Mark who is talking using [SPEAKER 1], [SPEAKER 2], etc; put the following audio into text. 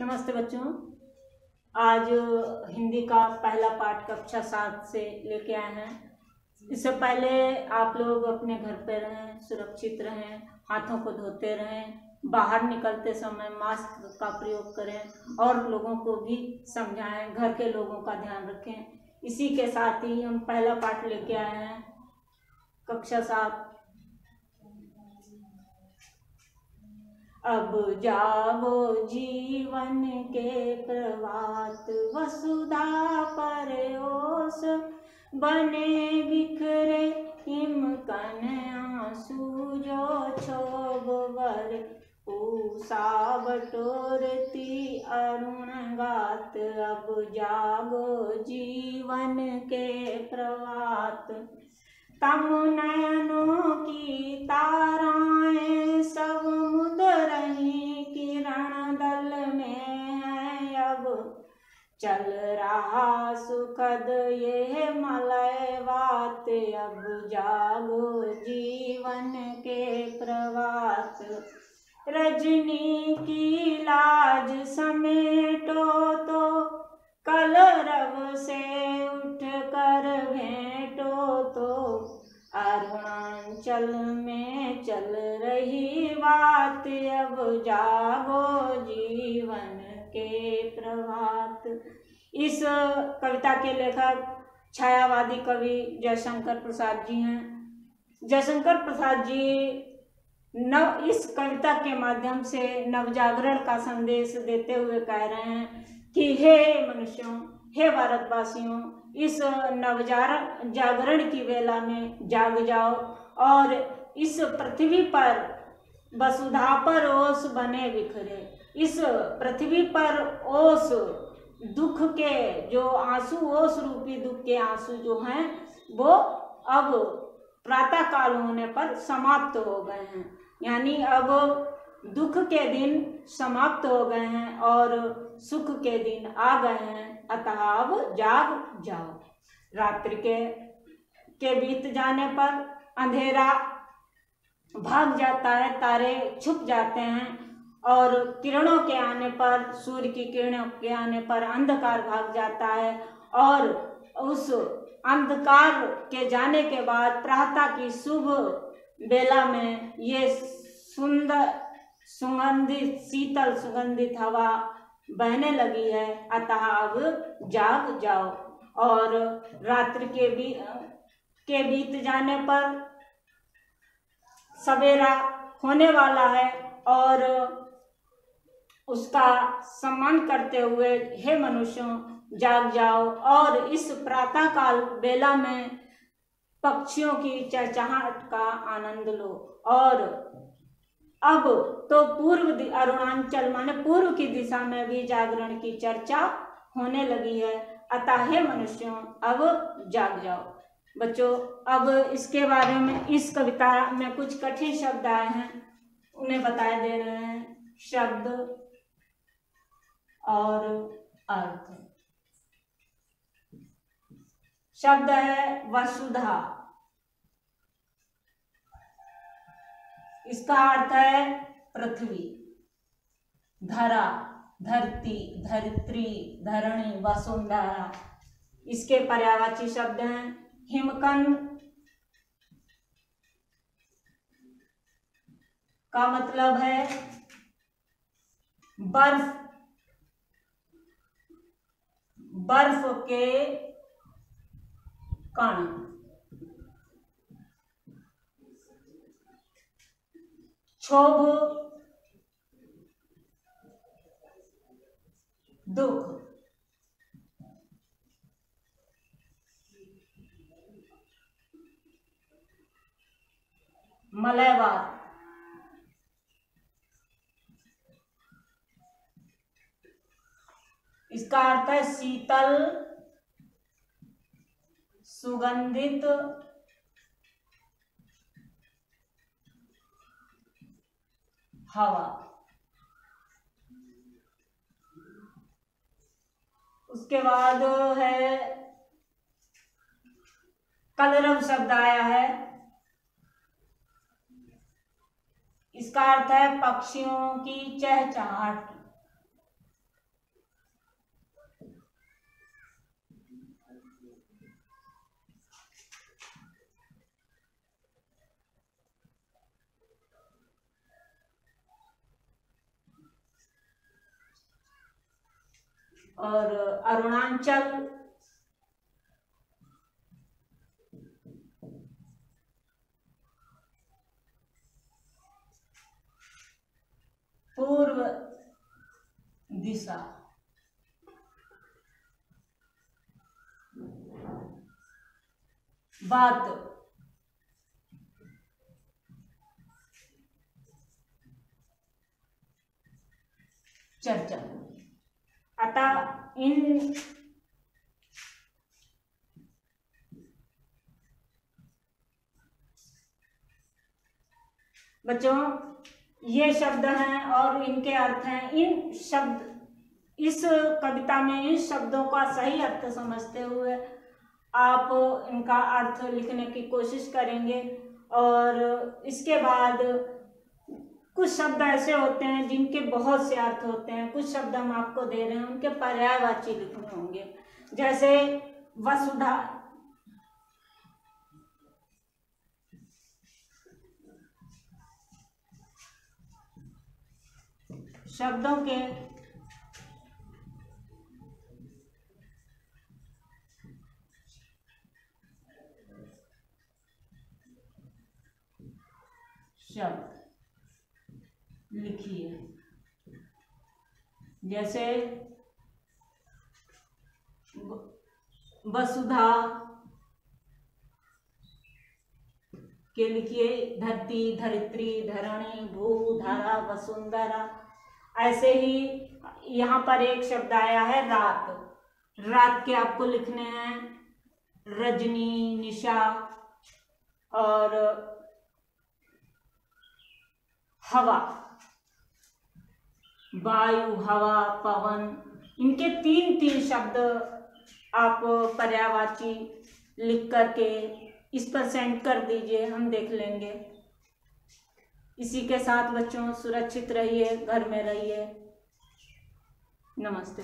[SPEAKER 1] नमस्ते बच्चों। आज हिंदी का पहला पाठ कक्षा 7 से लेके आए हैं। इससे पहले आप लोग अपने घर पे रहें, सुरक्षित रहें, हाथों को धोते रहें, बाहर निकलते समय मास्क का प्रयोग करें और लोगों को भी समझाएं, घर के लोगों का ध्यान रखें। इसी के साथ ही हम पहला पाठ लेके आए हैं कक्षा 7। अब जागो जीवन के प्रभात, वसुधा पर ओस बने बिखरे हिमकन आंसू जो क्षोभ वर उषा बटोरती अरुण गात। अब जागो जीवन के प्रभात, तम नयनों की ताराएं सब मुद रही किरण दल में है। अब चल रहा सुखद ये मलय बात, अब जागो जीवन के प्रभात। रजनी की लाज समेटो तो कलरव से उठ कर भेंटो तो, अरुणाचल में चल रही बात। अब जागो जीवन के प्रभात। इस कविता के लेखक छायावादी कवि जयशंकर प्रसाद जी हैं। जयशंकर प्रसाद जी इस कविता के माध्यम से नवजागरण का संदेश देते हुए कह रहे हैं कि हे मनुष्यों, हे भारतवासियों, इस जागरण की वेला में जाग जाओ और इस पृथ्वी पर वसुधा पर ओस बने बिखरे। इस पृथ्वी पर ओस दुख के जो आंसू, ओस रूपी दुख के आंसू जो हैं वो अब प्रातः काल होने पर समाप्त हो गए हैं। यानी अब दुख के दिन समाप्त हो गए हैं और सुख के दिन आ गए हैं। अतः अब जाग जाओ। रात्रि के बीत जाने पर अंधेरा भाग जाता है, तारे छुप जाते हैं और किरणों के आने पर, सूर्य की किरणों के आने पर अंधकार भाग जाता है। और उस अंधकार के जाने के बाद प्रातः की शुभ बेला में ये सुंदर सुगंधित, शीतल सुगंधित हवा बहने लगी है। अतः अब जाग जाओ। और रात्रि के बीत जाने पर सवेरा होने वाला है और उसका सम्मान करते हुए हे मनुष्यों, जाग जाओ और इस प्रातः काल बेला में पक्षियों की चहचहाहट का आनंद लो। और अब तो अरुणाचल माने पूर्व की दिशा में भी जागरण की चर्चा होने लगी है। अतः हे मनुष्यों, अब जाग जाओ। बच्चों, अब इसके बारे में, इस कविता में कुछ कठिन शब्द आए हैं, उन्हें बताए दे रहे हैं। शब्द और अर्थ। शब्द है वसुधा। इसका अर्थ है पृथ्वी, धरा, धरती, धरित्री, धरणी, वसुंधरा। इसके पर्यायवाची शब्द हैं हिमकंद का मतलब है बर्फ, बर्फ के कण। क्षोभ, दुख। मलयवार, इसका अर्थ है शीतल सुगंधित हवा। उसके बाद है कलरव शब्द आया है। इसका अर्थ है पक्षियों की चहचहाहट। और अरुणाचल, पूर्व दिशा, बात, चर्चा। अतः इन बच्चों ये शब्द हैं और इनके अर्थ हैं। इन शब्द, इस कविता में इन शब्दों का सही अर्थ समझते हुए आप इनका अर्थ लिखने की कोशिश करेंगे। और इसके बाद कुछ शब्द ऐसे होते हैं जिनके बहुत से अर्थ होते हैं। कुछ शब्द हम आपको दे रहे हैं, उनके पर्यायवाची लिखने होंगे। जैसे वसुधा, शब्दों के शब्द लिखिए। जैसे वसुधा के लिखिए धरती, धरित्री, धरणी, भू, धरा, वसुंधरा। ऐसे ही यहाँ पर एक शब्द आया है रात। रात के आपको लिखने हैं रजनी, निशा और हवा, वायु, हवा, पवन। इनके तीन तीन शब्द आप पर्यायवाची लिख करके इस पर सेंड कर दीजिए, हम देख लेंगे। इसी के साथ बच्चों सुरक्षित रहिए, घर में रहिए। नमस्ते।